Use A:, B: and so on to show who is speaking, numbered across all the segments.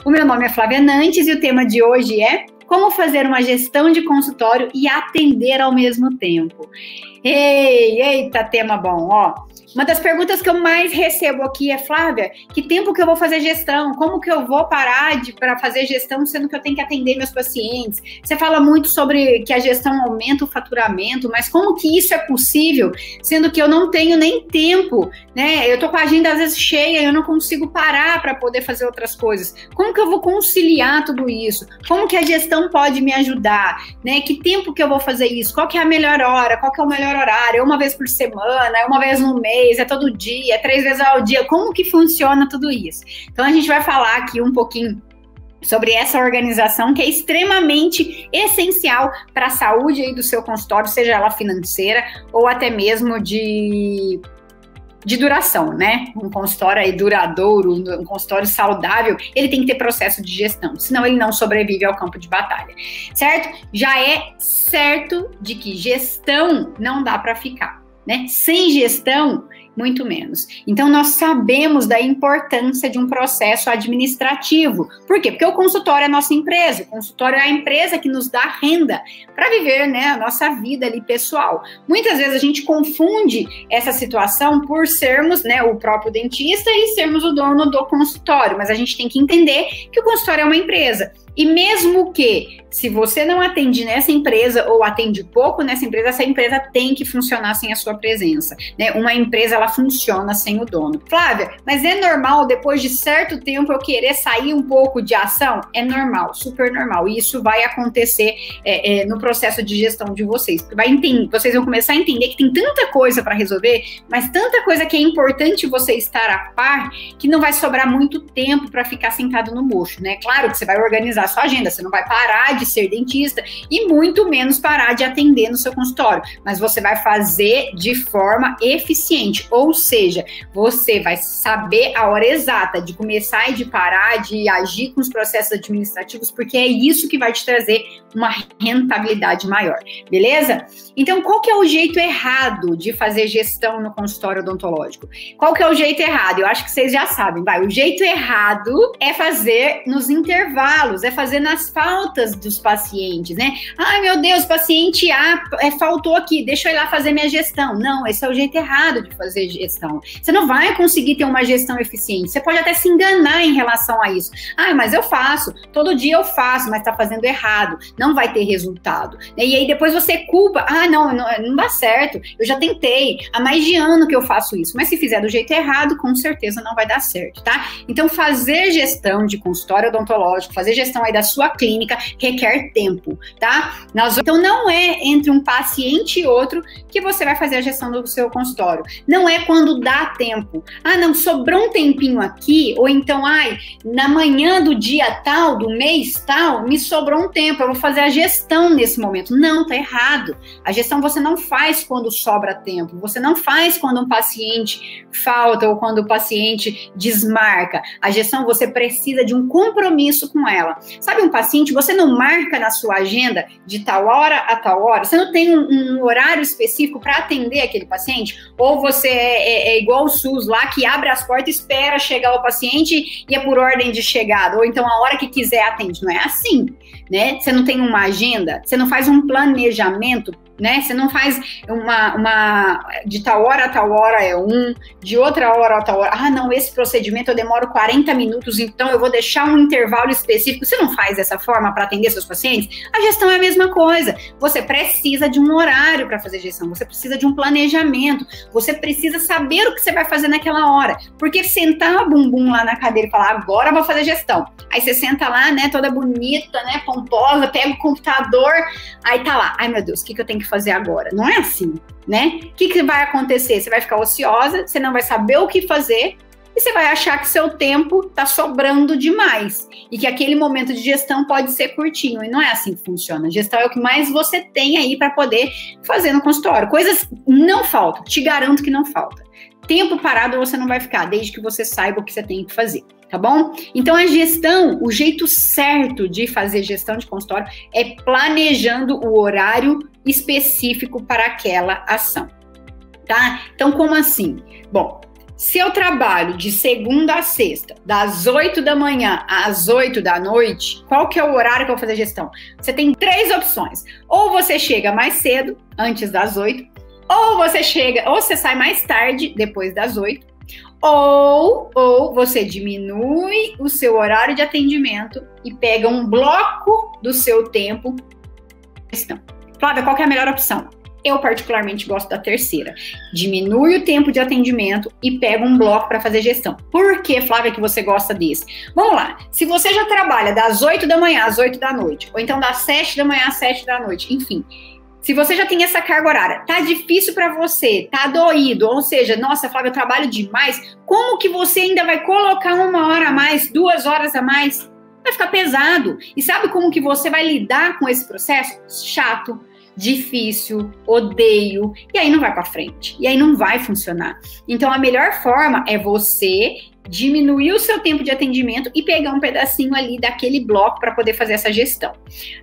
A: O meu nome é Flávia Nantes e o tema de hoje é como fazer uma gestão de consultório e atender ao mesmo tempo. Eita, tema bom, ó. Uma das perguntas que eu mais recebo aqui é, Flávia, que tempo que eu vou fazer gestão? Como que eu vou parar para fazer gestão, sendo que eu tenho que atender meus pacientes? Você fala muito sobre que a gestão aumenta o faturamento, mas como que isso é possível, sendo que eu não tenho nem tempo, né? Eu tô com a agenda às vezes cheia, eu não consigo parar para poder fazer outras coisas. Como que eu vou conciliar tudo isso? Como que a gestão pode me ajudar, né? Que tempo que eu vou fazer isso? Qual que é a melhor hora? Qual que é o melhor horário? É uma vez por semana? É uma vez no mês? É todo dia, é 3 vezes ao dia, como que funciona tudo isso? Então a gente vai falar aqui um pouquinho sobre essa organização que é extremamente essencial para a saúde aí do seu consultório, seja ela financeira ou até mesmo de duração, né? Um consultório aí duradouro, um consultório saudável, ele tem que ter processo de gestão, senão ele não sobrevive ao campo de batalha, certo? Já é certo de que gestão não dá para ficar, né? Sem gestão, muito menos. Então, nós sabemos da importância de um processo administrativo. Por quê? Porque o consultório é a nossa empresa, o consultório é a empresa que nos dá renda para viver, né, a nossa vida ali pessoal. Muitas vezes a gente confunde essa situação por sermos, né, o próprio dentista e sermos o dono do consultório, mas a gente tem que entender que o consultório é uma empresa. E mesmo que, se você não atende nessa empresa ou atende pouco nessa empresa, essa empresa tem que funcionar sem a sua presença, né? Uma empresa, ela funciona sem o dono. Flávia, mas é normal, depois de certo tempo, eu querer sair um pouco de ação? É normal, super normal. E isso vai acontecer no processo de gestão de vocês. Vocês vão começar a entender que tem tanta coisa para resolver, mas tanta coisa que é importante você estar a par, que não vai sobrar muito tempo para ficar sentado no mocho, né? Claro que você vai organizar a sua agenda, você não vai parar de ser dentista e muito menos parar de atender no seu consultório, mas você vai fazer de forma eficiente, ou seja, você vai saber a hora exata de começar e de parar, de agir com os processos administrativos, porque é isso que vai te trazer uma rentabilidade maior, beleza? Então, qual que é o jeito errado de fazer gestão no consultório odontológico? Qual que é o jeito errado? Eu acho que vocês já sabem, vai. O jeito errado é fazer nos intervalos, é fazer nas faltas dos pacientes, né? Ai, meu Deus, paciente A faltou aqui, deixa eu ir lá fazer minha gestão. Não, esse é o jeito errado de fazer gestão. Você não vai conseguir ter uma gestão eficiente. Você pode até se enganar em relação a isso. Ah, mas eu faço, todo dia eu faço, mas tá fazendo errado. Não vai ter resultado. E aí depois você culpa. Ah, não dá certo. Eu já tentei. Há mais de ano que eu faço isso. Mas se fizer do jeito errado, com certeza não vai dar certo, tá? Então, fazer gestão de consultório odontológico, fazer gestão aí da sua clínica, requer tempo, tá? Então, não é entre um paciente e outro que você vai fazer a gestão do seu consultório. Não é quando dá tempo. Ah, não, sobrou um tempinho aqui, ou então, na manhã do dia tal, do mês tal, me sobrou um tempo, eu vou fazer a gestão nesse momento. Não, tá errado. A gestão você não faz quando sobra tempo, você não faz quando um paciente falta ou quando o paciente desmarca. A gestão você precisa de um compromisso com ela. Sabe, um paciente, você não marca na sua agenda de tal hora a tal hora, você não tem um horário específico para atender aquele paciente, ou você é igual o SUS lá, que abre as portas e espera chegar o paciente e é por ordem de chegada, ou então a hora que quiser atende. Não é assim, né? Você não tem uma agenda, você não faz um planejamento, né? Você não faz de tal hora a tal hora de outra hora a tal hora. Ah, não, esse procedimento eu demoro 40 minutos, então eu vou deixar um intervalo específico. Você não faz dessa forma para atender seus pacientes? A gestão é a mesma coisa. Você precisa de um horário para fazer gestão, você precisa de um planejamento, você precisa saber o que você vai fazer naquela hora. Porque sentar o bumbum lá na cadeira e falar, agora eu vou fazer gestão. Aí você senta lá, né, toda bonita, né, pomposa, pega o computador, aí tá lá. Ai, meu Deus, o que eu tenho que fazer agora? Não é assim, né? O que vai acontecer? Você vai ficar ociosa, você não vai saber o que fazer e você vai achar que seu tempo tá sobrando demais e que aquele momento de gestão pode ser curtinho, e não é assim que funciona. Gestão é o que mais você tem aí para poder fazer no consultório. Coisas não faltam, te garanto que não falta. Tempo parado você não vai ficar, desde que você saiba o que você tem que fazer. Tá bom? Então, a gestão, o jeito certo de fazer gestão de consultório é planejando o horário específico para aquela ação, tá? Então, como assim? Bom, Se eu trabalho de segunda a sexta, das 8 da manhã às 8 da noite, qual que é o horário que eu vou fazer gestão? Você tem 3 opções. Ou você chega mais cedo, antes das 8, ou você sai mais tarde, depois das 8, ou você diminui o seu horário de atendimento e pega um bloco do seu tempo. Flávia, qual que é a melhor opção? Eu particularmente gosto da terceira. Diminui o tempo de atendimento e pega um bloco para fazer gestão. Por que, Flávia, que você gosta desse? Vamos lá. Se você já trabalha das 8 da manhã às 8 da noite, ou então das 7 da manhã às 7 da noite, enfim. Se você já tem essa carga horária, tá difícil para você, tá doído, ou seja, nossa, Flávia, eu trabalho demais, como que você ainda vai colocar 1 hora a mais, 2 horas a mais? Vai ficar pesado. E sabe como que você vai lidar com esse processo? Chato, difícil, odeio, e aí não vai para frente, e aí não vai funcionar. Então a melhor forma é você diminuir o seu tempo de atendimento e pegar um pedacinho ali daquele bloco para poder fazer essa gestão.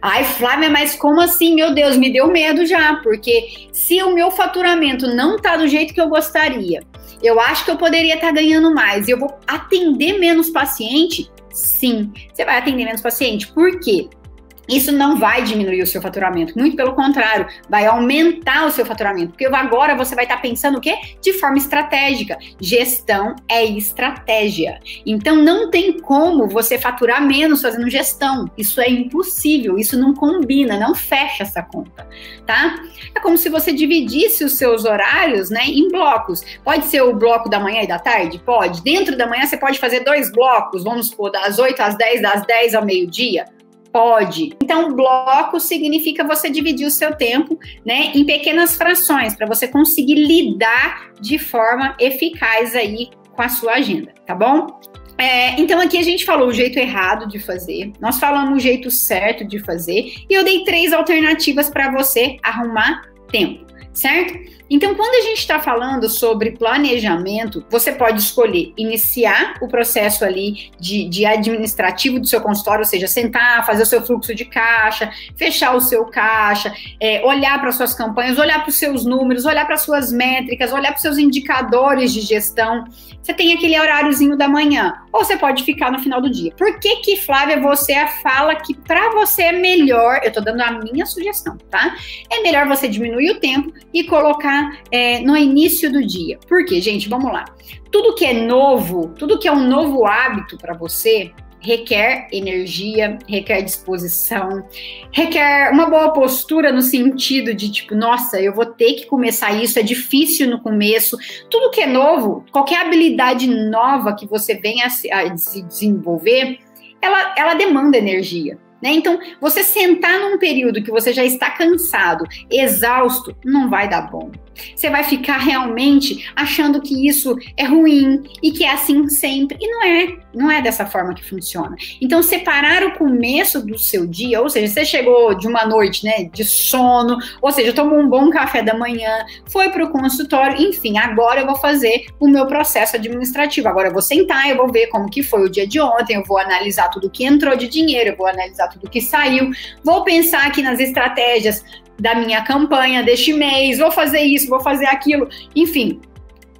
A: Ai, Flávia, mas como assim? Meu Deus, me deu medo já, porque se o meu faturamento não tá do jeito que eu gostaria, eu acho que eu poderia estar ganhando mais e eu vou atender menos paciente? Sim, você vai atender menos paciente. Por quê? Isso não vai diminuir o seu faturamento, muito pelo contrário, vai aumentar o seu faturamento, porque agora você vai estar pensando o quê? De forma estratégica. Gestão é estratégia. Então não tem como você faturar menos fazendo gestão. Isso é impossível, isso não combina, não fecha essa conta, tá? É como se você dividisse os seus horários, né, em blocos. Pode ser o bloco da manhã e da tarde? Pode. Dentro da manhã você pode fazer 2 blocos, vamos supor, das 8 às 10, das 10 ao meio-dia? Pode. Então, bloco significa você dividir o seu tempo, né, em pequenas frações, para você conseguir lidar de forma eficaz aí com a sua agenda, tá bom? Então, aqui a gente falou o jeito errado de fazer, nós falamos o jeito certo de fazer, e eu dei 3 alternativas para você arrumar tempo, certo? Então, quando a gente está falando sobre planejamento, você pode escolher iniciar o processo ali de administrativo do seu consultório, ou seja, sentar, fazer o seu fluxo de caixa, fechar o seu caixa, olhar para suas campanhas, olhar para os seus números, olhar para as suas métricas, olhar para os seus indicadores de gestão. Você tem aquele horáriozinho da manhã, ou você pode ficar no final do dia. Por que, Flávia, você fala que para você é melhor, eu estou dando a minha sugestão, tá? É melhor você diminuir o tempo e colocar no início do dia. Por quê, gente? Vamos lá. Tudo que é novo, tudo que é um novo hábito para você, requer energia, requer disposição, requer uma boa postura no sentido de tipo, nossa, eu vou ter que começar isso, é difícil no começo. Tudo que é novo, qualquer habilidade nova que você venha a se desenvolver, ela demanda energia. Né? Então, você sentar num período que você já está cansado, exausto, não vai dar bom. Você vai ficar realmente achando que isso é ruim e que é assim sempre. E não é dessa forma que funciona. Então, separar o começo do seu dia, ou seja, você chegou de uma noite, né, de sono, ou seja, tomou um bom café da manhã, foi para o consultório, enfim, agora eu vou fazer o meu processo administrativo. Agora eu vou sentar, eu vou ver como que foi o dia de ontem, eu vou analisar tudo que entrou de dinheiro, eu vou analisar tudo que saiu, vou pensar aqui nas estratégias da minha campanha deste mês, vou fazer isso, vou fazer aquilo, enfim.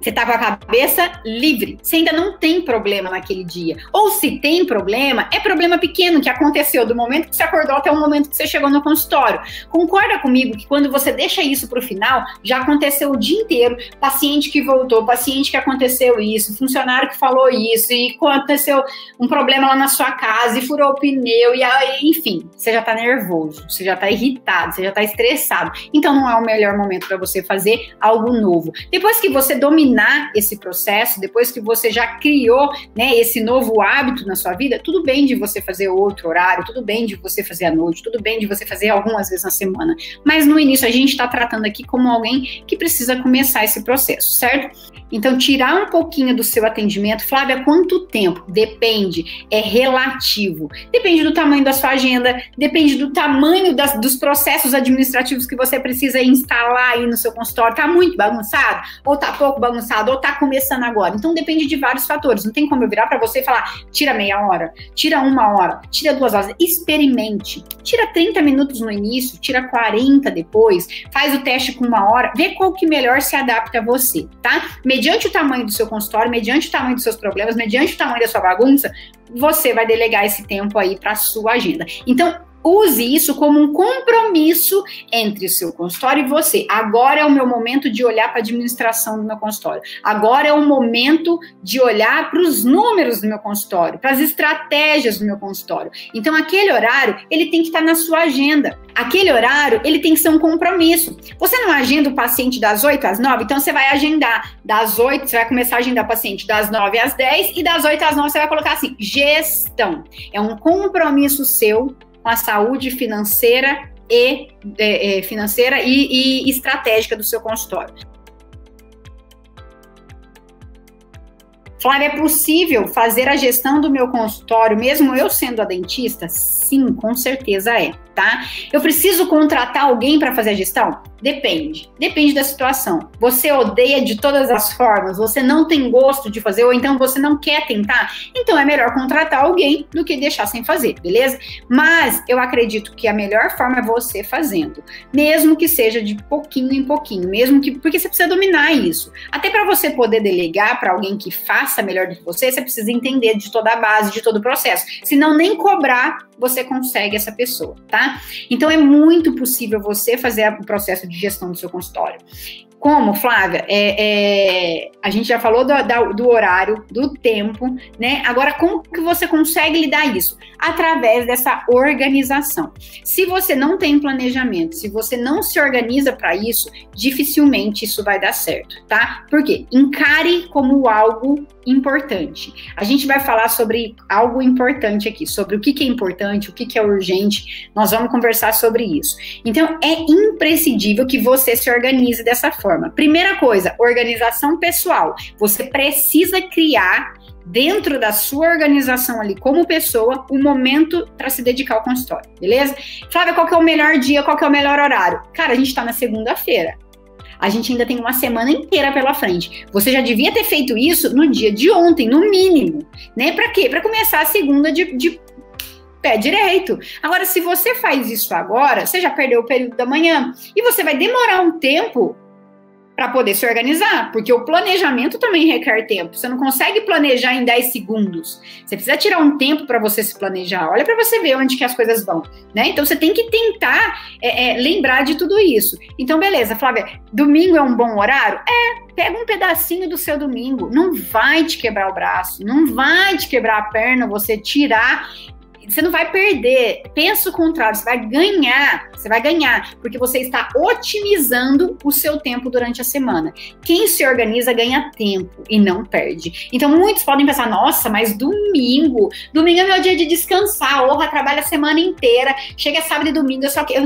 A: Você está com a cabeça livre, você ainda não tem problema naquele dia. Ou se tem problema, é problema pequeno que aconteceu do momento que você acordou até o momento que você chegou no consultório. Concorda comigo que quando você deixa isso para o final, já aconteceu o dia inteiro, paciente que voltou, paciente que aconteceu isso, funcionário que falou isso, e aconteceu um problema lá na sua casa, e furou o pneu, e aí, enfim, você já está nervoso, você já está irritado, você já está estressado. Então não é o melhor momento para você fazer algo novo. Depois que você dominar esse processo, depois que você já criou, né, esse novo hábito na sua vida, tudo bem de você fazer outro horário, tudo bem de você fazer à noite, tudo bem de você fazer algumas vezes na semana, mas no início a gente está tratando aqui como alguém que precisa começar esse processo, certo? Então, tirar um pouquinho do seu atendimento, Flávia, quanto tempo? Depende, é relativo. Depende do tamanho da sua agenda, depende do tamanho dos processos administrativos que você precisa instalar aí no seu consultório. Tá muito bagunçado? Ou tá pouco bagunçado? Ou tá começando agora? Então, depende de vários fatores. Não tem como eu virar para você e falar, tira meia hora, tira 1 hora, tira 2 horas. Experimente. Tira 30 minutos no início, tira 40 depois, faz o teste com 1 hora, vê qual que melhor se adapta a você, tá? mediante o tamanho do seu consultório, mediante o tamanho dos seus problemas, mediante o tamanho da sua bagunça, você vai delegar esse tempo aí para a sua agenda. Então, use isso como um compromisso entre o seu consultório e você. Agora é o meu momento de olhar para a administração do meu consultório. Agora é o momento de olhar para os números do meu consultório, para as estratégias do meu consultório. Então, aquele horário, ele tem que estar na sua agenda. Aquele horário, ele tem que ser um compromisso. Você não agenda o paciente das 8 às 9, então você vai agendar das 8, você vai começar a agendar o paciente das 9 às 10 e das 8 às 9 você vai colocar assim, gestão. É um compromisso seu com a saúde financeira e estratégica do seu consultório. Flávia, é possível fazer a gestão do meu consultório, mesmo eu sendo a dentista? Sim, com certeza é, tá? Eu preciso contratar alguém para fazer a gestão? Depende. Depende da situação. Você odeia de todas as formas, você não tem gosto de fazer, ou então você não quer tentar, então é melhor contratar alguém do que deixar sem fazer, beleza? Mas eu acredito que a melhor forma é você fazendo, mesmo que seja de pouquinho em pouquinho, porque você precisa dominar isso. Até para você poder delegar para alguém que faça melhor do que você precisa entender de toda a base, de todo o processo. Se não nem cobrar, você consegue essa pessoa, tá? Então é muito possível você fazer o processo de gestão do seu consultório. Como, Flávia? A gente já falou do horário, do tempo, né? Agora, como que você consegue lidar isso? Através dessa organização. Se você não tem planejamento, se você não se organiza para isso, dificilmente isso vai dar certo, tá? Por quê? Encare como algo importante. A gente vai falar sobre algo importante aqui, sobre o que é importante, o que é urgente. Nós vamos conversar sobre isso. Então, é imprescindível que você se organize dessa forma. Primeira coisa, organização pessoal. Você precisa criar dentro da sua organização ali como pessoa, um momento para se dedicar ao consultório, beleza? Flávia, qual que é o melhor dia, qual que é o melhor horário? Cara, a gente tá na segunda-feira. A gente ainda tem uma semana inteira pela frente. Você já devia ter feito isso no dia de ontem, no mínimo, né? Para quê? Para começar a segunda de pé direito. Agora, se você faz isso agora, você já perdeu o período da manhã e você vai demorar um tempo para poder se organizar, porque o planejamento também requer tempo. Você não consegue planejar em 10 segundos. Você precisa tirar um tempo para você se planejar. Olha para você ver onde que as coisas vão, né? Então, você tem que tentar lembrar de tudo isso. Então, beleza, Flávia, domingo é um bom horário? Pega um pedacinho do seu domingo. Não vai te quebrar o braço, não vai te quebrar a perna, você tirar. Você não vai perder, pensa o contrário, você vai ganhar, porque você está otimizando o seu tempo durante a semana. Quem se organiza ganha tempo e não perde. Então, muitos podem pensar, nossa, mas domingo é meu dia de descansar, trabalho a semana inteira, chega sábado e domingo,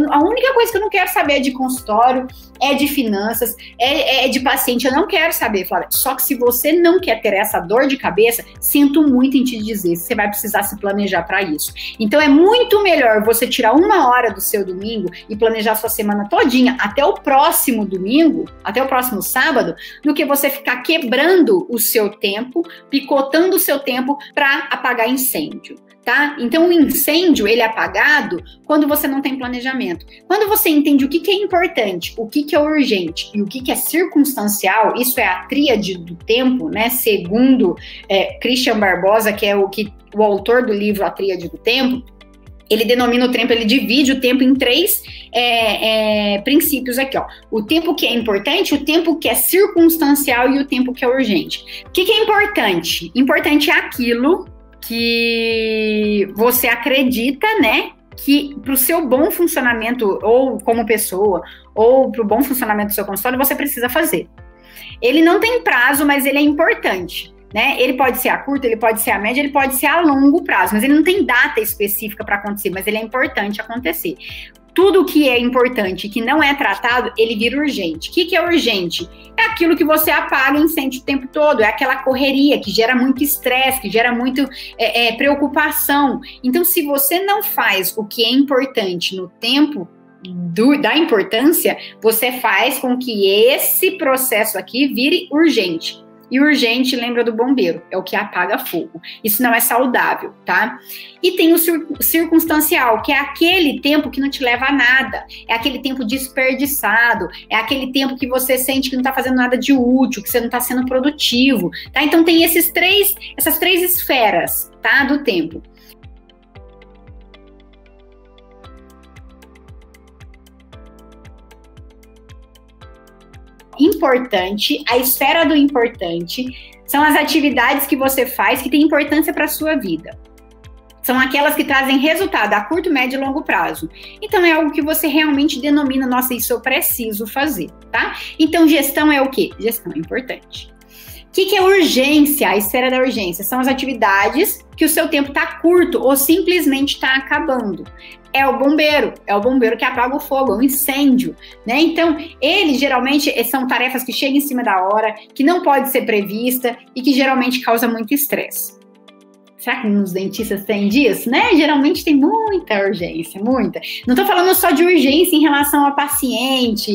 A: a única coisa que eu não quero saber é de consultório, é de finanças, é de paciente, eu não quero saber, Flávia. Só que se você não quer ter essa dor de cabeça, sinto muito em te dizer, você vai precisar se planejar para isso. Então é muito melhor você tirar 1 hora do seu domingo e planejar sua semana todinha até o próximo domingo, até o próximo sábado, do que você ficar quebrando o seu tempo, picotando o seu tempo para apagar incêndio. Tá? Então o incêndio ele é apagado quando você não tem planejamento. Quando você entende o que é importante, o que é urgente e o que é circunstancial, isso é a tríade do tempo, né? Segundo Christian Barbosa, que é o autor do livro A Tríade do Tempo, ele denomina o tempo, ele divide o tempo em 3 princípios aqui, ó. O tempo que é importante, o tempo que é circunstancial e o tempo que é urgente. O que é importante? Importante é aquilo que você acredita, né, que para o seu bom funcionamento, ou como pessoa, ou para o bom funcionamento do seu consultório, você precisa fazer. Ele não tem prazo, mas ele é importante, né? Ele pode ser a curto, ele pode ser a médio, ele pode ser a longo prazo, mas ele não tem data específica para acontecer, mas ele é importante acontecer. Tudo que é importante e que não é tratado, ele vira urgente. O que é urgente? É aquilo que você apaga e incende o tempo todo, é aquela correria que gera muito estresse, que gera muito preocupação. Então, se você não faz o que é importante no tempo da importância, você faz com que esse processo aqui vire urgente. E urgente, lembra do bombeiro, é o que apaga fogo. Isso não é saudável, tá? E tem o circunstancial, que é aquele tempo que não te leva a nada, é aquele tempo desperdiçado, é aquele tempo que você sente que não tá fazendo nada de útil, que você não tá sendo produtivo, tá? Então tem essas três esferas, tá? Do tempo. Importante, a esfera do importante são as atividades que você faz que têm importância para a sua vida. São aquelas que trazem resultado a curto, médio e longo prazo. Então é algo que você realmente denomina, nossa, isso eu preciso fazer, tá? Então gestão é o quê? Gestão é importante. O que é urgência? A esfera da urgência são as atividades que o seu tempo está curto ou simplesmente está acabando. É o bombeiro que apaga o fogo, é um incêndio, né? Então, eles geralmente são tarefas que chegam em cima da hora, que não pode ser prevista e que geralmente causa muito estresse. Será que nos dentistas tem disso, né? Geralmente tem muita urgência, muita. Não tô falando só de urgência em relação a paciente,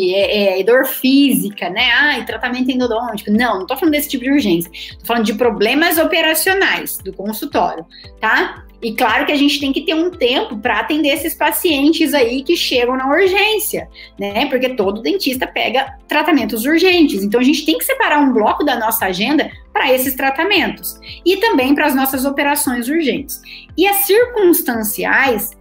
A: dor física, né? Tratamento endodôntico. Não tô falando desse tipo de urgência. Tô falando de problemas operacionais do consultório, tá? E claro que a gente tem que ter um tempo para atender esses pacientes aí que chegam na urgência, né? Porque todo dentista pega tratamentos urgentes. Então a gente tem que separar um bloco da nossa agenda para esses tratamentos e também para as nossas operações urgentes. E as circunstanciais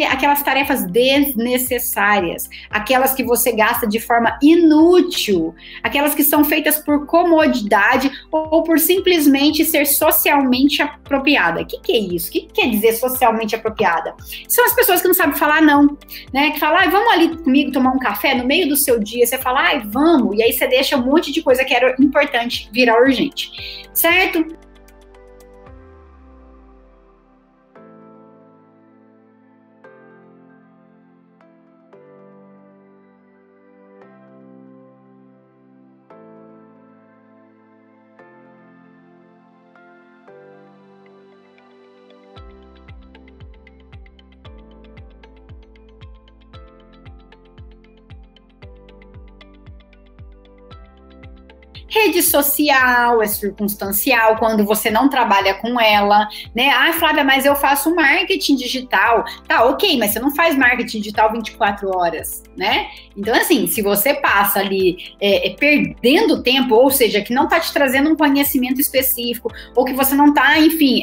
A: aquelas tarefas desnecessárias, aquelas que você gasta de forma inútil, aquelas que são feitas por comodidade ou por simplesmente ser socialmente apropriada. O que é isso? O que quer dizer socialmente apropriada? São as pessoas que não sabem falar não, né? Que falam, vamos ali comigo tomar um café no meio do seu dia, você fala, vamos, e aí você deixa um monte de coisa que era importante virar urgente, certo? Rede social é circunstancial, quando você não trabalha com ela, né? Flávia, mas eu faço marketing digital. Tá, ok, mas você não faz marketing digital 24 horas, né? Então, assim, se você passa ali perdendo tempo, ou seja, que não tá te trazendo um conhecimento específico, ou que você não tá, enfim,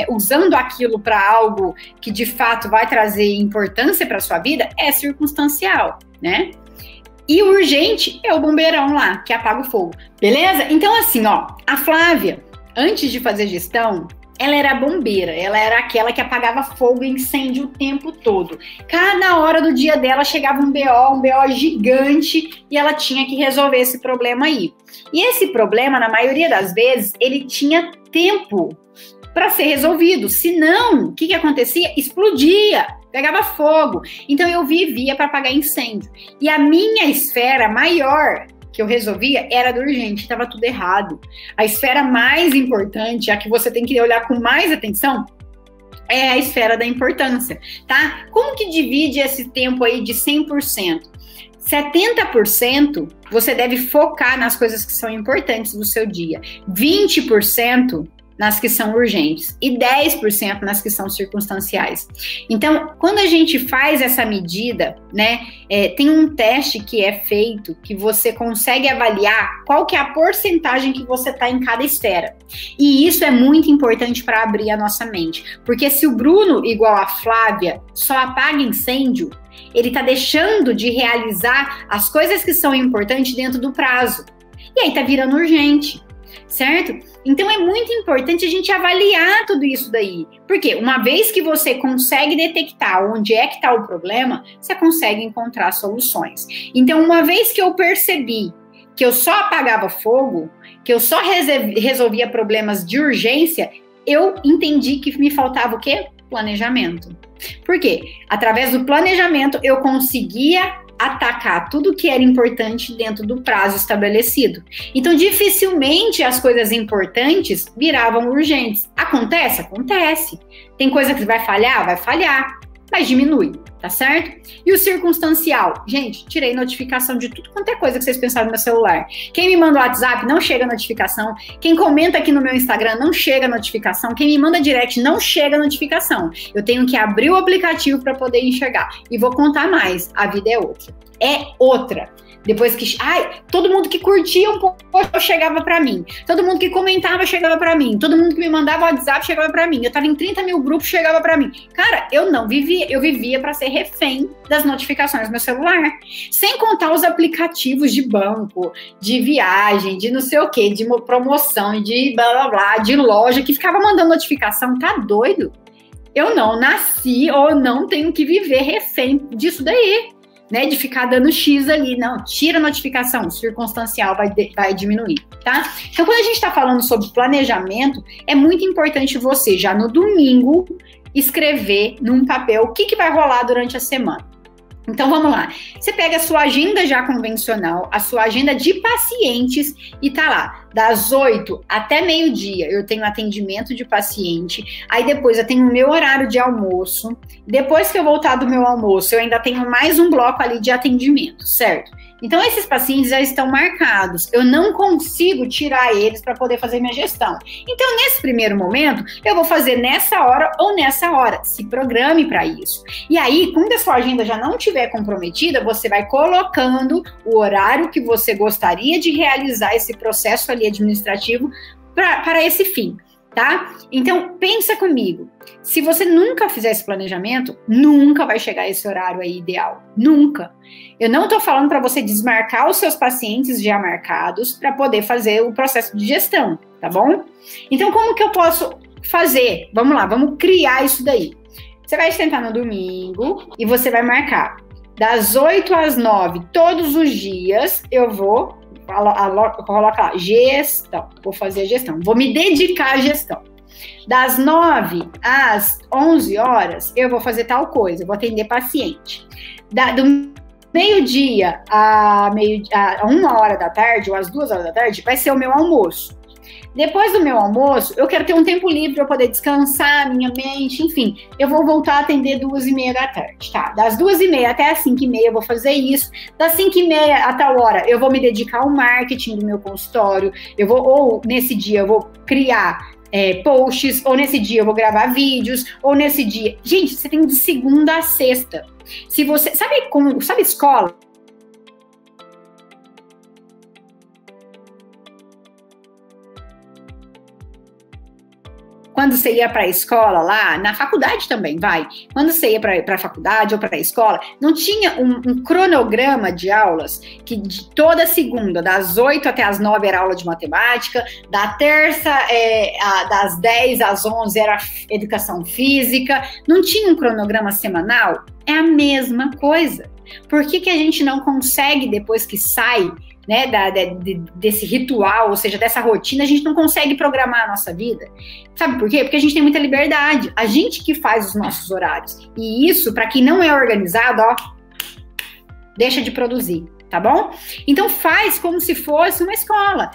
A: usando aquilo para algo que de fato vai trazer importância para sua vida, é circunstancial, né? E o urgente é o bombeirão lá, que apaga o fogo. Beleza? Então, assim, a Flávia, antes de fazer gestão, ela era bombeira. Ela era aquela que apagava fogo e incêndio o tempo todo. Cada hora do dia dela chegava um BO gigante, e ela tinha que resolver esse problema aí. E esse problema, na maioria das vezes, ele tinha tempo para ser resolvido. Senão, o que acontecia? Explodia. Pegava fogo. Então eu vivia para apagar incêndio. E a minha esfera maior que eu resolvia era do urgente, estava tudo errado. A esfera mais importante, a que você tem que olhar com mais atenção, é a esfera da importância, tá? Como que divide esse tempo aí de 100%? 70% você deve focar nas coisas que são importantes do seu dia. 20% nas que são urgentes e 10% nas que são circunstanciais. Então, quando a gente faz essa medida, né, tem um teste que é feito que você consegue avaliar qual que é a porcentagem que você está em cada esfera. E isso é muito importante para abrir a nossa mente, porque se o Bruno, igual a Flávia, só apaga incêndio, ele está deixando de realizar as coisas que são importantes dentro do prazo. E aí está virando urgente. Certo? Então é muito importante a gente avaliar tudo isso daí, porque uma vez que você consegue detectar onde é que está o problema, você consegue encontrar soluções. Então, uma vez que eu percebi que eu só apagava fogo, que eu só resolvia problemas de urgência, eu entendi que me faltava o quê? Planejamento. Por quê? Através do planejamento eu conseguia atacar tudo que era importante dentro do prazo estabelecido. Então, dificilmente as coisas importantes viravam urgentes. Acontece? Acontece. Tem coisa que vai falhar? Vai falhar, mas diminui. tá certo? E o circunstancial? Gente, tirei notificação de tudo quanto é coisa que vocês pensaram no meu celular. Quem me manda o WhatsApp, não chega notificação. Quem comenta aqui no meu Instagram, não chega notificação. Quem me manda direct, não chega notificação. Eu tenho que abrir o aplicativo para poder enxergar. E vou contar mais, a vida é outra. É outra. Depois que, todo mundo que curtia um pouco chegava pra mim. Todo mundo que comentava chegava pra mim. Todo mundo que me mandava WhatsApp chegava pra mim. Eu tava em 30 mil grupos, chegava pra mim. Cara, eu não vivia, eu vivia pra ser refém das notificações do meu celular. Sem contar os aplicativos de banco, de viagem, de não sei o quê, de promoção, de blá blá blá, de loja, que ficava mandando notificação. Tá doido? Eu não nasci ou não tenho que viver refém disso daí. Né, de ficar dando X ali, não, tira a notificação, o circunstancial vai diminuir, tá? Então, quando a gente tá falando sobre planejamento, é muito importante você, já no domingo, escrever num papel o que vai rolar durante a semana. Então, vamos lá. Você pega a sua agenda já convencional, a sua agenda de pacientes e tá lá, das 8 até meio-dia eu tenho atendimento de paciente, aí depois eu tenho o meu horário de almoço, depois que eu voltar do meu almoço eu ainda tenho mais um bloco ali de atendimento, certo? Então, esses pacientes já estão marcados. Eu não consigo tirar eles para poder fazer minha gestão. Então, nesse primeiro momento, eu vou fazer nessa hora ou nessa hora. Se programe para isso. E aí, quando a sua agenda já não estiver comprometida, você vai colocando o horário que você gostaria de realizar esse processo ali administrativo para esse fim. Tá? Então, pensa comigo. Se você nunca fizer esse planejamento, nunca vai chegar esse horário aí ideal. Nunca. Eu não tô falando para você desmarcar os seus pacientes já marcados para poder fazer o processo de gestão, tá bom? Então, como que eu posso fazer? Vamos lá, vamos criar isso daí. Você vai sentar no domingo e você vai marcar das 8 às 9, todos os dias, eu vou coloca lá, gestão, vou fazer a gestão, vou me dedicar à gestão. Das 9 às 11 horas, eu vou fazer tal coisa, eu vou atender paciente. Do meio-dia a 1 hora da tarde, ou às 2 horas da tarde, vai ser o meu almoço. Depois do meu almoço, eu quero ter um tempo livre para poder descansar minha mente, enfim. Eu vou voltar a atender 2h30 da tarde, tá? Das 2h30 até as 5h30 eu vou fazer isso. Das 5h30 a tal hora, eu vou me dedicar ao marketing do meu consultório. ou nesse dia eu vou criar posts, ou nesse dia eu vou gravar vídeos, ou nesse dia... Gente, você tem de segunda a sexta. Se você... Sabe escola? Quando você ia para a escola lá, na faculdade também, quando você ia para a faculdade ou para a escola, não tinha um cronograma de aulas, que de toda segunda, das 8 até as 9 era aula de matemática, da terça, das 10 às 11 era educação física, não tinha um cronograma semanal? É a mesma coisa. Por que a gente não consegue, depois que sai, né, desse ritual, ou seja, dessa rotina, a gente não consegue programar a nossa vida? Sabe por quê? Porque a gente tem muita liberdade. A gente que faz os nossos horários. E isso, para quem não é organizado, deixa de produzir, tá bom? Então faz como se fosse uma escola.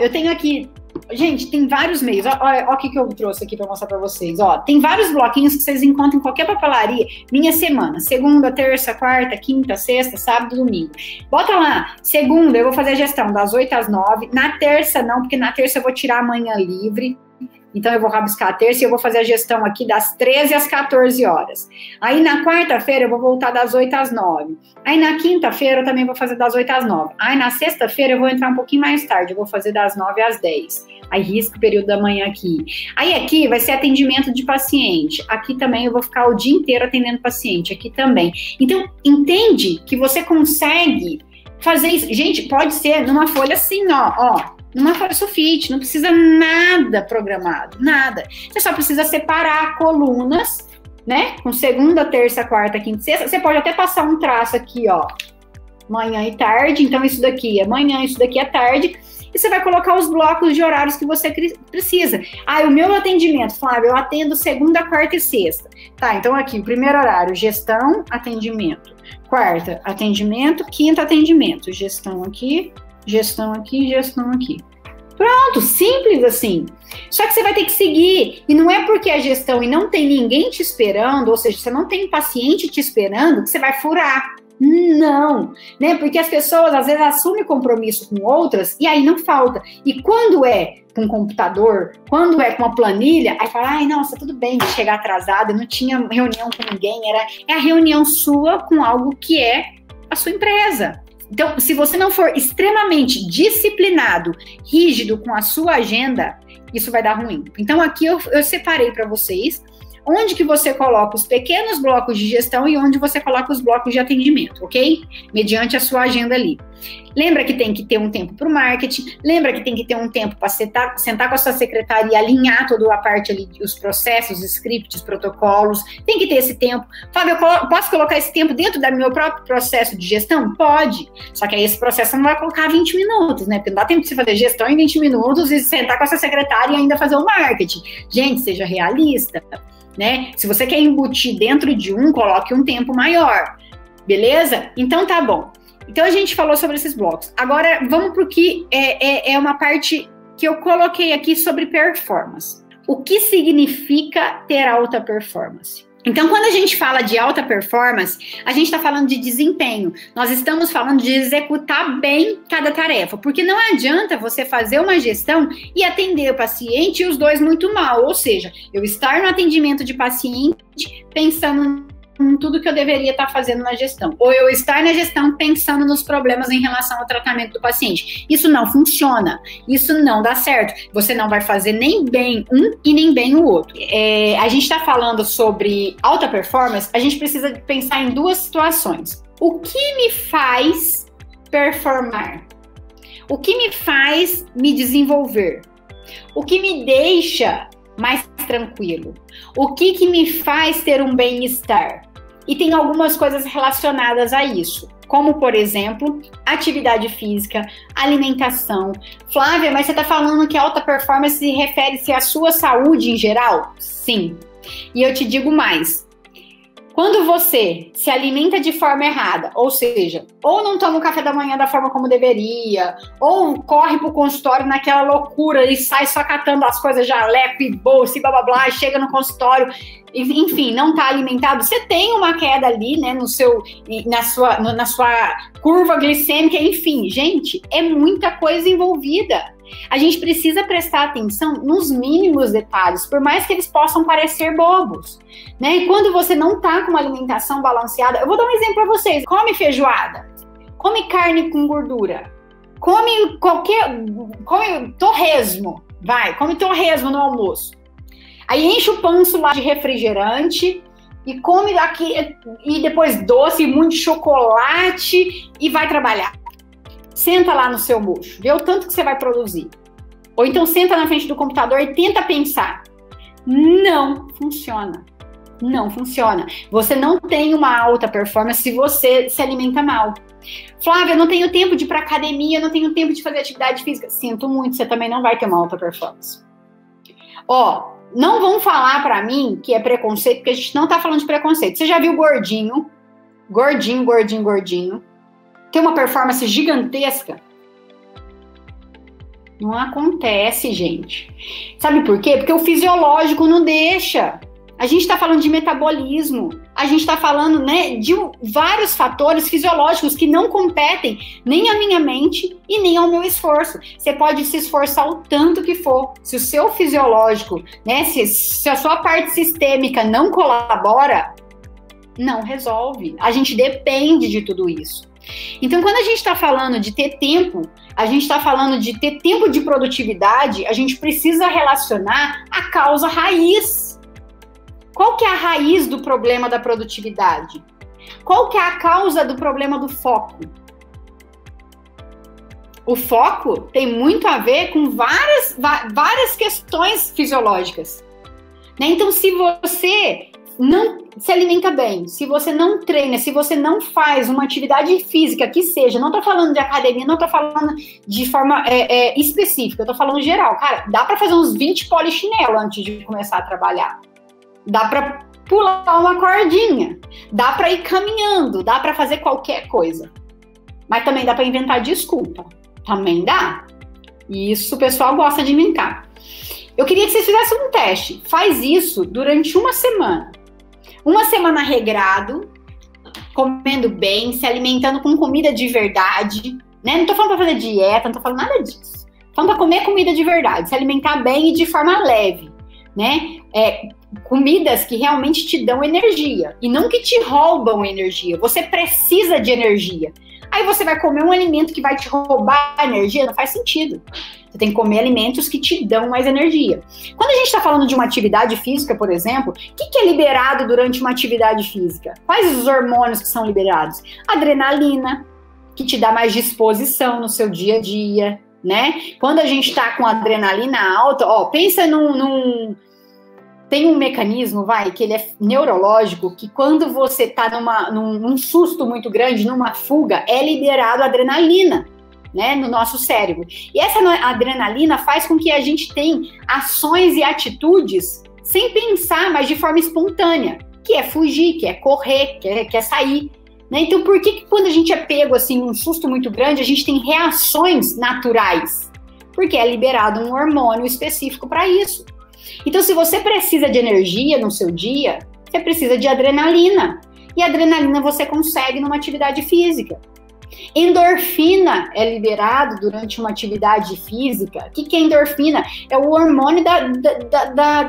A: Eu tenho aqui... Gente, tem vários meios. Olha o que eu trouxe aqui para mostrar para vocês. Tem vários bloquinhos que vocês encontram em qualquer papelaria. Minha semana. Segunda, terça, quarta, quinta, sexta, sábado, domingo. Bota lá. Segunda, eu vou fazer a gestão das 8 às 9. Na terça, não, porque na terça eu vou tirar a manhã livre. Então, eu vou rabiscar a terça e eu vou fazer a gestão aqui das 13 às 14 horas. Aí, na quarta-feira, eu vou voltar das 8 às 9. Aí, na quinta-feira, eu também vou fazer das 8 às 9. Aí, na sexta-feira, eu vou entrar um pouquinho mais tarde. Eu vou fazer das 9 às 10. Aí, risco o período da manhã aqui. Aí, aqui vai ser atendimento de paciente. Aqui também eu vou ficar o dia inteiro atendendo paciente. Aqui também. Então, entende que você consegue fazer isso. Gente, pode ser numa folha assim, numa folha sulfite, não precisa nada programado, nada. Você só precisa separar colunas, né? Com segunda, terça, quarta, quinta, sexta. Você pode até passar um traço aqui, manhã e tarde. Então, isso daqui é manhã, isso daqui é tarde. E você vai colocar os blocos de horários que você precisa. O meu atendimento, Flávio, eu atendo segunda, quarta e sexta. Tá, então aqui, o primeiro horário, gestão, atendimento. Quarta, atendimento. Quinta, atendimento. Gestão aqui, gestão aqui, gestão aqui. Pronto, simples assim. Só que você vai ter que seguir. E não é porque a gestão e não tem ninguém te esperando, ou seja, você não tem paciente te esperando, que você vai furar. Não, né? Porque as pessoas às vezes assumem compromisso com outras e aí não falta. E quando é com um computador, quando é com uma planilha, aí fala, ai, nossa, tudo bem de chegar atrasada, não tinha reunião com ninguém, é a reunião sua com algo que é a sua empresa. Então, se você não for extremamente disciplinado, rígido com a sua agenda, isso vai dar ruim. Então, aqui eu separei para vocês onde que você coloca os pequenos blocos de gestão e onde você coloca os blocos de atendimento, ok? Mediante a sua agenda ali. Lembra que tem que ter um tempo para o marketing, lembra que tem que ter um tempo para sentar com a sua secretária e alinhar toda a parte ali, os processos, scripts, protocolos, tem que ter esse tempo. Fábio, eu posso colocar esse tempo dentro do meu próprio processo de gestão? Pode, só que aí esse processo não vai colocar 20 minutos, né? Porque não dá tempo de você fazer gestão em 20 minutos e sentar com a sua secretária e ainda fazer o marketing. Gente, seja realista, né? Se você quer embutir dentro de coloque um tempo maior, beleza? Então tá bom. Então a gente falou sobre esses blocos. Agora vamos para o que é uma parte que eu coloquei aqui sobre performance. O que significa ter alta performance? Então, quando a gente fala de alta performance, a gente está falando de desempenho. Nós estamos falando de executar bem cada tarefa, porque não adianta você fazer uma gestão e atender o paciente e os dois muito mal. Ou seja, eu estar no atendimento de paciente pensando em tudo que eu deveria estar fazendo na gestão, ou eu estar na gestão pensando nos problemas em relação ao tratamento do paciente. Isso não funciona, isso não dá certo. Você não vai fazer nem bem um e nem bem o outro. A gente está falando sobre alta performance, a gente precisa pensar em duas situações. O que me faz performar? O que me faz me desenvolver? O que me deixa mais tranquilo? O que me faz ter um bem-estar? E tem algumas coisas relacionadas a isso, como, por exemplo, atividade física, alimentação. Flávia, mas você está falando que alta performance refere-se à sua saúde em geral? Sim. E eu te digo mais. Quando você se alimenta de forma errada, ou seja, ou não toma o café da manhã da forma como deveria, ou corre pro consultório naquela loucura e sai só catando as coisas, jaleco e bolsa e blá blá blá, chega no consultório, enfim, não tá alimentado, você tem uma queda ali, né, na sua curva glicêmica, enfim, gente, é muita coisa envolvida. A gente precisa prestar atenção nos mínimos detalhes, por mais que eles possam parecer bobos, né? E quando você não tá com uma alimentação balanceada, eu vou dar um exemplo para vocês. Come feijoada, come carne com gordura, come torresmo, come torresmo no almoço. Aí enche o panço lá de refrigerante e come aqui, e depois doce, muito chocolate e vai trabalhar. Senta lá no seu mocho, vê o tanto que você vai produzir. Ou então senta na frente do computador e tenta pensar. Não funciona. Não funciona. Você não tem uma alta performance se você se alimenta mal. Flávia, eu não tenho tempo de ir para academia, eu não tenho tempo de fazer atividade física. Sinto muito, você também não vai ter uma alta performance. Não vão falar para mim que é preconceito, porque a gente não tá falando de preconceito. Você já viu gordinho, tem uma performance gigantesca? Não acontece, gente. Sabe por quê? Porque o fisiológico não deixa. A gente está falando de metabolismo. A gente está falando, né, de vários fatores fisiológicos que não competem nem à minha mente e nem ao meu esforço. Você pode se esforçar o tanto que for. Se o seu fisiológico, né, se a sua parte sistêmica não colabora, não resolve. A gente depende de tudo isso. Então, quando a gente está falando de ter tempo, a gente está falando de ter tempo de produtividade, a gente precisa relacionar a causa raiz. Qual que é a raiz do problema da produtividade? Qual que é a causa do problema do foco? O foco tem muito a ver com várias questões fisiológicas, né? Então, se você não se alimenta bem, se você não treina, se você não faz uma atividade física que seja, não tô falando de academia, não tô falando de forma específica, eu tô falando geral. Cara, dá pra fazer uns 20 polichinelo antes de começar a trabalhar. Dá pra pular uma cordinha, dá pra ir caminhando, dá pra fazer qualquer coisa. Mas também dá pra inventar desculpa. Também dá. E isso o pessoal gosta de brincar. Eu queria que vocês fizessem um teste. Faz isso durante uma semana. Uma semana regrado, comendo bem, se alimentando com comida de verdade, né? Não tô falando pra fazer dieta, não tô falando nada disso. Tô falando pra comer comida de verdade, se alimentar bem e de forma leve, né? Comidas que realmente te dão energia e não que te roubam energia. Você precisa de energia. Aí você vai comer um alimento que vai te roubar energia, não faz sentido. Você tem que comer alimentos que te dão mais energia. Quando a gente está falando de uma atividade física, por exemplo, o que é liberado durante uma atividade física? Quais os hormônios que são liberados? Adrenalina, que te dá mais disposição no seu dia a dia, né? Quando a gente está com adrenalina alta, pensa tem um mecanismo, que ele é neurológico, que quando você está num susto muito grande, numa fuga, é liberado adrenalina, né, no nosso cérebro. E essa adrenalina faz com que a gente tenha ações e atitudes sem pensar, mas de forma espontânea, que é fugir, que é correr, que é sair. Né? Então, por que quando a gente é pego assim, num susto muito grande, a gente tem reações naturais? Porque é liberado um hormônio específico para isso. Então, se você precisa de energia no seu dia, você precisa de adrenalina. E adrenalina você consegue numa atividade física. Endorfina é liberado durante uma atividade física. O que é endorfina? É o hormônio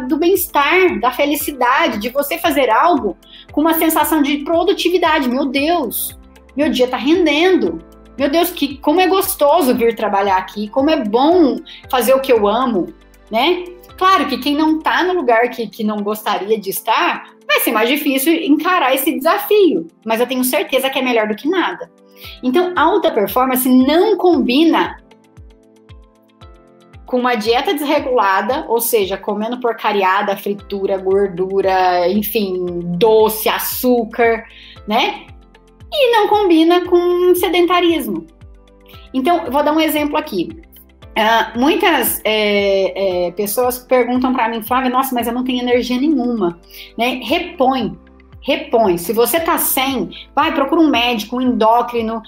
A: do bem-estar, da felicidade, de você fazer algo com uma sensação de produtividade. Meu Deus, meu dia tá rendendo. Meu Deus, como é gostoso vir trabalhar aqui, como é bom fazer o que eu amo, né? Claro que quem não tá no lugar que não gostaria de estar, vai ser mais difícil encarar esse desafio. Mas eu tenho certeza que é melhor do que nada. Então, alta performance não combina com uma dieta desregulada, ou seja, comendo porcariada, fritura, gordura, enfim, doce, açúcar, né? E não combina com sedentarismo. Então, eu vou dar um exemplo aqui. Muitas pessoas perguntam para mim, Flávia, nossa, mas eu não tenho energia nenhuma, né? Repõe. Se você tá sem, procura um médico, um endócrino,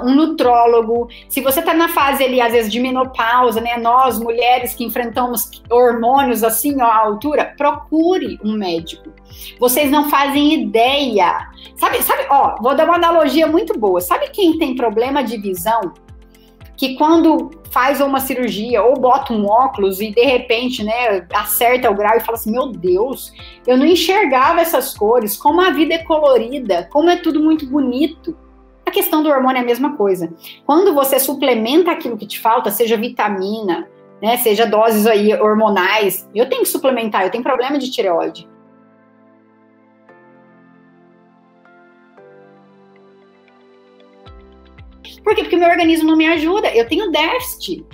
A: um nutrólogo. Se você tá na fase ali, às vezes, de menopausa, né? Nós, mulheres que enfrentamos hormônios assim, à altura, procure um médico. Vocês não fazem ideia. Sabe, vou dar uma analogia muito boa. Sabe quem tem problema de visão? Que quando faz uma cirurgia ou bota um óculos e de repente, né, acerta o grau e fala assim, meu Deus, eu não enxergava essas cores, como a vida é colorida, como é tudo muito bonito. A questão do hormônio é a mesma coisa. Quando você suplementa aquilo que te falta, seja vitamina, né, seja doses aí hormonais, eu tenho que suplementar, eu tenho problema de tireoide. Por quê? Porque meu organismo não me ajuda, eu tenho déficit.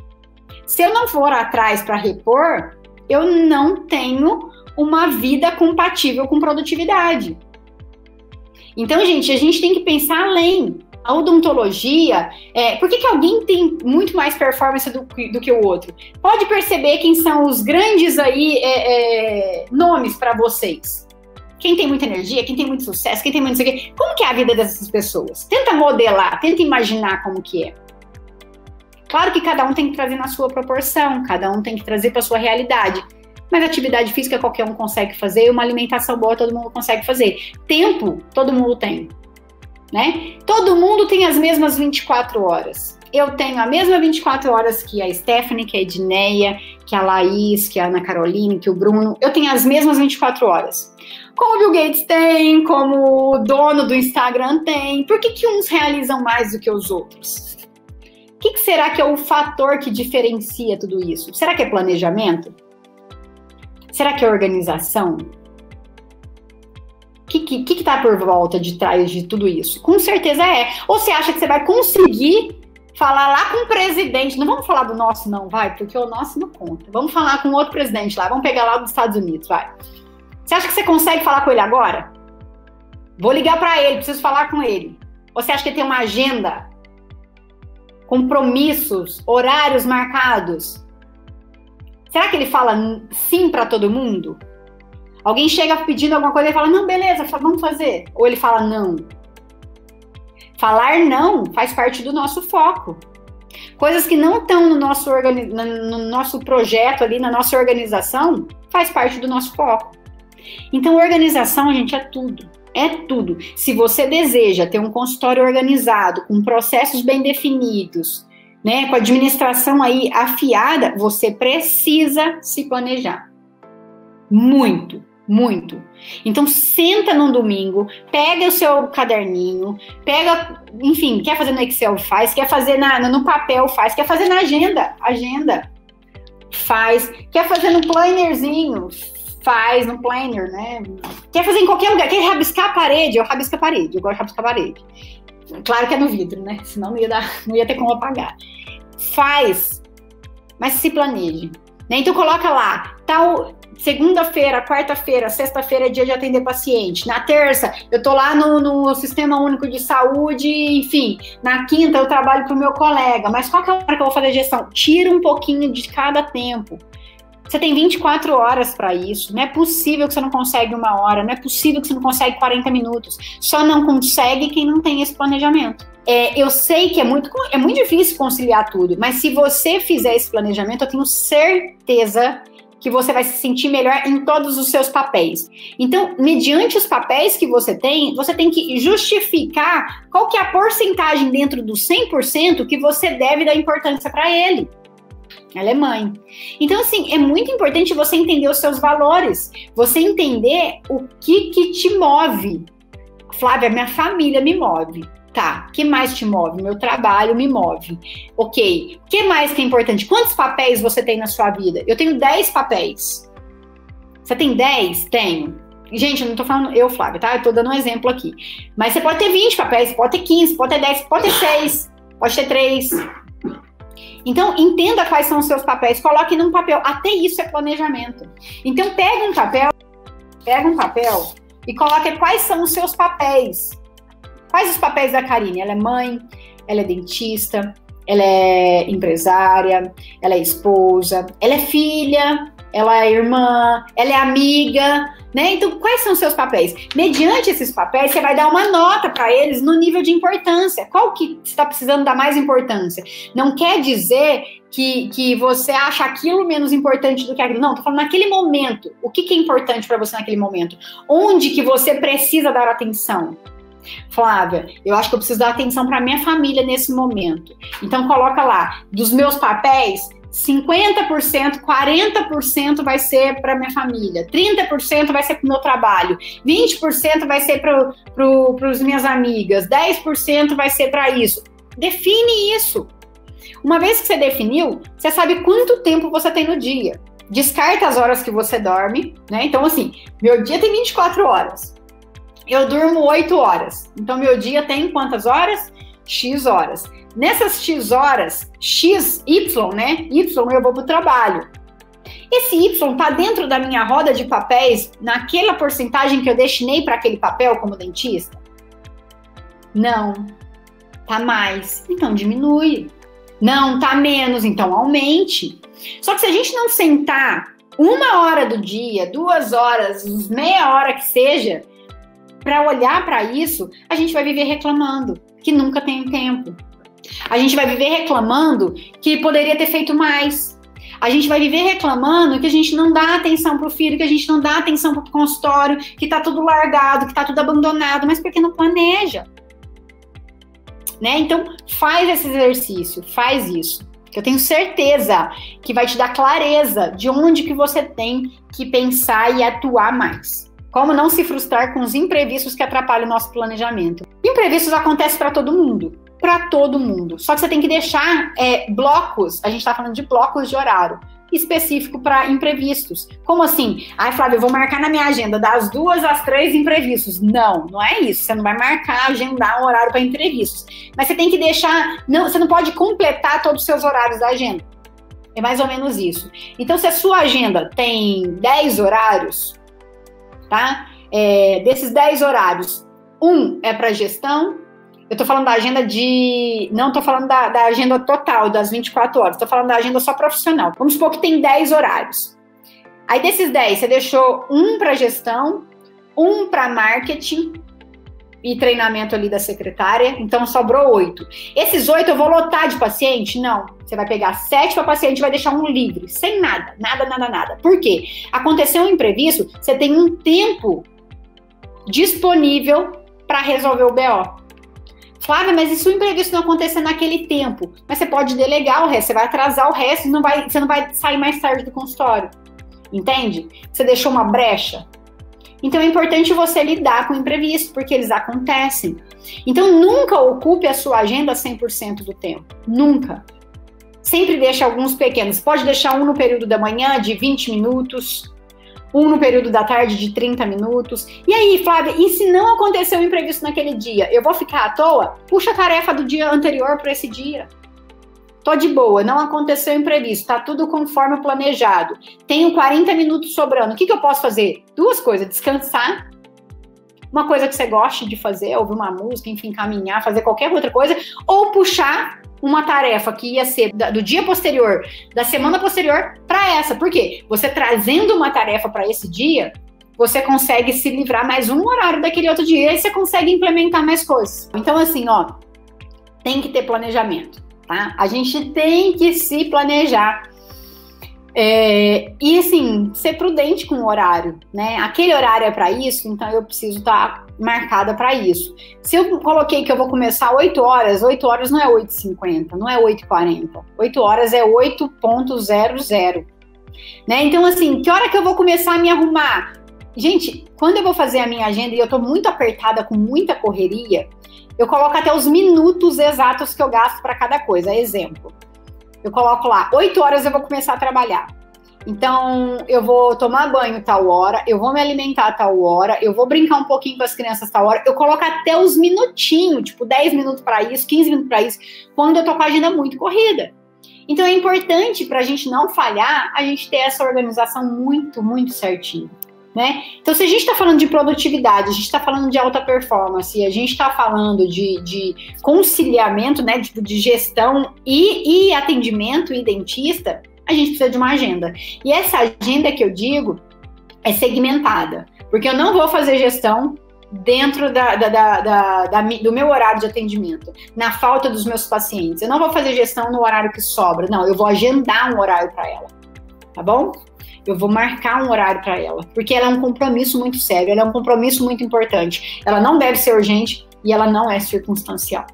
A: Se eu não for atrás para repor, eu não tenho uma vida compatível com produtividade. Então, gente, a gente tem que pensar além. A odontologia, por que alguém tem muito mais performance do que o outro? Pode perceber quem são os grandes aí nomes para vocês. Quem tem muita energia, quem tem muito sucesso, quem tem muito... Como que é a vida dessas pessoas? Tenta modelar, tenta imaginar como que é. Claro que cada um tem que trazer na sua proporção, cada um tem que trazer para a sua realidade. Mas atividade física qualquer um consegue fazer, uma alimentação boa todo mundo consegue fazer. Tempo, todo mundo tem, né? Todo mundo tem as mesmas 24 horas. Eu tenho a mesma 24 horas que a Stephanie, que a Edneia, que a Laís, que a Ana Caroline, que o Bruno. Eu tenho as mesmas 24 horas. Como o Bill Gates tem, como o dono do Instagram tem. Por que uns realizam mais do que os outros? O que será que é o fator que diferencia tudo isso? Será que é planejamento? Será que é organização? O que está por volta de trás de tudo isso? Com certeza é. Ou você acha que você vai conseguir falar lá com o presidente? Não vamos falar do nosso não, porque o nosso não conta. Vamos falar com outro presidente lá, vamos pegar lá dos Estados Unidos, Você acha que você consegue falar com ele agora? Vou ligar para ele, preciso falar com ele. Ou você acha que ele tem uma agenda? Compromissos, horários marcados? Será que ele fala sim para todo mundo? Alguém chega pedindo alguma coisa e fala, não, beleza, vamos fazer. Ou ele fala não. Falar não faz parte do nosso foco. Coisas que não estão no nosso projeto ali, na nossa organização, faz parte do nosso foco. Então, organização, gente, é tudo. É tudo. Se você deseja ter um consultório organizado, com processos bem definidos, né, com a administração aí afiada, você precisa se planejar. Muito, muito. Então, senta num domingo, pega o seu caderninho, pega, enfim, quer fazer no Excel, faz, quer fazer no papel, faz, quer fazer na agenda, faz, quer fazer no plannerzinho, faz no planner, né? Quer fazer em qualquer lugar, quer rabiscar a parede, eu rabisco a parede, eu gosto de rabiscar a parede. Claro que é no vidro, né? Senão não ia ter como apagar. Faz, mas se planeje. Né? Então coloca lá, tal segunda-feira, quarta-feira, sexta-feira é dia de atender paciente. Na terça, eu tô lá no Sistema Único de Saúde, enfim. Na quinta, eu trabalho pro meu colega. Mas qual que é a hora que eu vou fazer gestão? Tira um pouquinho de cada tempo. Você tem 24 horas para isso. Não é possível que você não consegue 1 hora. Não é possível que você não consegue 40 minutos. Só não consegue quem não tem esse planejamento. Eu sei que é muito difícil conciliar tudo, mas se você fizer esse planejamento, eu tenho certeza que você vai se sentir melhor em todos os seus papéis. Então, mediante os papéis que você tem que justificar qual que é a porcentagem dentro do 100% que você deve dar importância para ele. Ela é mãe. Então, assim, é muito importante você entender os seus valores, você entender o que te move. Flávia, minha família me move. Tá, o que mais te move? Meu trabalho me move. Ok, o que mais que é importante? Quantos papéis você tem na sua vida? Eu tenho 10 papéis. Você tem 10? Tenho. Gente, eu não tô falando eu, Flávia, tá? Eu tô dando um exemplo aqui. Mas você pode ter 20 papéis, pode ter 15, pode ter 10, pode ter 6, pode ter 3. Então, entenda quais são os seus papéis, coloque num papel. Até isso é planejamento. Então, pega um papel e coloque quais são os seus papéis. Quais os papéis da Karine? Ela é mãe, ela é dentista, ela é empresária, ela é esposa, ela é filha, ela é irmã, ela é amiga, né? Então, quais são os seus papéis? Mediante esses papéis, você vai dar uma nota para eles no nível de importância. Qual que você está precisando dar mais importância? Não quer dizer que você acha aquilo menos importante do que aquilo. Não, tô falando naquele momento. O que é importante para você naquele momento? Onde que você precisa dar atenção? Flávia, eu acho que eu preciso dar atenção para minha família nesse momento. Então, coloca lá, dos meus papéis, 50%, 40% vai ser para minha família, 30% vai ser para o meu trabalho, 20% vai ser para as minhas amigas, 10% vai ser para isso. Define isso. Uma vez que você definiu, você sabe quanto tempo você tem no dia. Descarta as horas que você dorme, né? Então, assim, meu dia tem 24 horas. Eu durmo 8 horas. Então, meu dia tem quantas horas? X horas. Nessas X horas, X, Y, né? Y eu vou para o trabalho. Esse Y está dentro da minha roda de papéis, naquela porcentagem que eu destinei para aquele papel como dentista? Não. Tá mais. Então, diminui. Não, tá menos. Então, aumente. Só que se a gente não sentar 1 hora do dia, 2 horas, meia hora que seja, para olhar para isso, a gente vai viver reclamando que nunca tem tempo. A gente vai viver reclamando que poderia ter feito mais. A gente vai viver reclamando que a gente não dá atenção para o filho, que a gente não dá atenção para o consultório, que está tudo largado, que está tudo abandonado, mas porque não planeja. Né? Então, faz esse exercício, faz isso. Que eu tenho certeza que vai te dar clareza de onde que você tem que pensar e atuar mais. Como não se frustrar com os imprevistos que atrapalham o nosso planejamento. Imprevistos acontecem para todo mundo. Para todo mundo. Só que você tem que deixar blocos, a gente está falando de blocos de horário, específico para imprevistos. Como assim? Ai, Flávia, eu vou marcar na minha agenda das 2 às 3 imprevistos. Não, não é isso. Você não vai marcar, agendar um horário para imprevistos. Mas você tem que deixar, você não pode completar todos os seus horários da agenda. É mais ou menos isso. Então, se a sua agenda tem 10 horários, tá? Desses 10 horários, 1 é para gestão. Eu tô falando da agenda não tô falando da agenda total, das 24 horas. Tô falando da agenda só profissional. Vamos supor que tem 10 horários. Aí desses 10, você deixou 1 para gestão, 1 para marketing, e treinamento ali da secretária, então sobrou 8. Esses 8 eu vou lotar de paciente? Não. Você vai pegar 7 para paciente e vai deixar um livre, sem nada. Por quê? Aconteceu um imprevisto, você tem um tempo disponível para resolver o BO. Flávia, mas e se o imprevisto não acontecer naquele tempo? Mas você pode delegar o resto, você vai atrasar o resto, você não vai sair mais tarde do consultório. Entende? Você deixou uma brecha. Então é importante você lidar com o imprevisto, porque eles acontecem. Então nunca ocupe a sua agenda 100% do tempo. Nunca. Sempre deixe alguns pequenos. Pode deixar um no período da manhã de 20 minutos, um no período da tarde de 30 minutos. E aí, Flávia, e se não aconteceu o imprevisto naquele dia? Eu vou ficar à toa? Puxa a tarefa do dia anterior para esse dia. Tô de boa, não aconteceu imprevisto, tá tudo conforme o planejado. Tenho 40 minutos sobrando. O que eu posso fazer? 2 coisas, descansar. Uma coisa que você goste de fazer, ouvir uma música, enfim, caminhar, fazer qualquer outra coisa. Ou puxar uma tarefa que ia ser do dia posterior, da semana posterior, para essa. Por quê? Você trazendo uma tarefa para esse dia, você consegue se livrar mais um horário daquele outro dia e você consegue implementar mais coisas. Então, assim, ó, tem que ter planejamento. Tá? A gente tem que se planejar e assim, ser prudente com o horário, né? Aquele horário é para isso, então eu preciso estar marcada para isso. Se eu coloquei que eu vou começar 8 horas, 8 horas não é 8h50, não é 8h40, 8 horas é 8.00, né? Então assim, que hora que eu vou começar a me arrumar? Gente, quando eu vou fazer a minha agenda e eu tô muito apertada, com muita correria, eu coloco até os minutos exatos que eu gasto para cada coisa. Exemplo, eu coloco lá, 8 horas eu vou começar a trabalhar. Então, eu vou tomar banho tal hora, eu vou me alimentar tal hora, eu vou brincar um pouquinho com as crianças tal hora. Eu coloco até os minutinhos, tipo 10 minutos para isso, 15 minutos para isso, quando eu tô com a agenda muito corrida. Então, é importante para a gente não falhar, a gente ter essa organização muito, muito certinha. Né? Então, se a gente está falando de produtividade, a gente está falando de alta performance, a gente está falando de conciliamento, né, de gestão e atendimento e dentista, a gente precisa de uma agenda. E essa agenda que eu digo é segmentada, porque eu não vou fazer gestão dentro do meu horário de atendimento, na falta dos meus pacientes. Eu não vou fazer gestão no horário que sobra, não, eu vou agendar um horário para ela, tá bom? Eu vou marcar um horário para ela, porque ela é um compromisso muito sério, ela é um compromisso muito importante. Ela não deve ser urgente e ela não é circunstancial.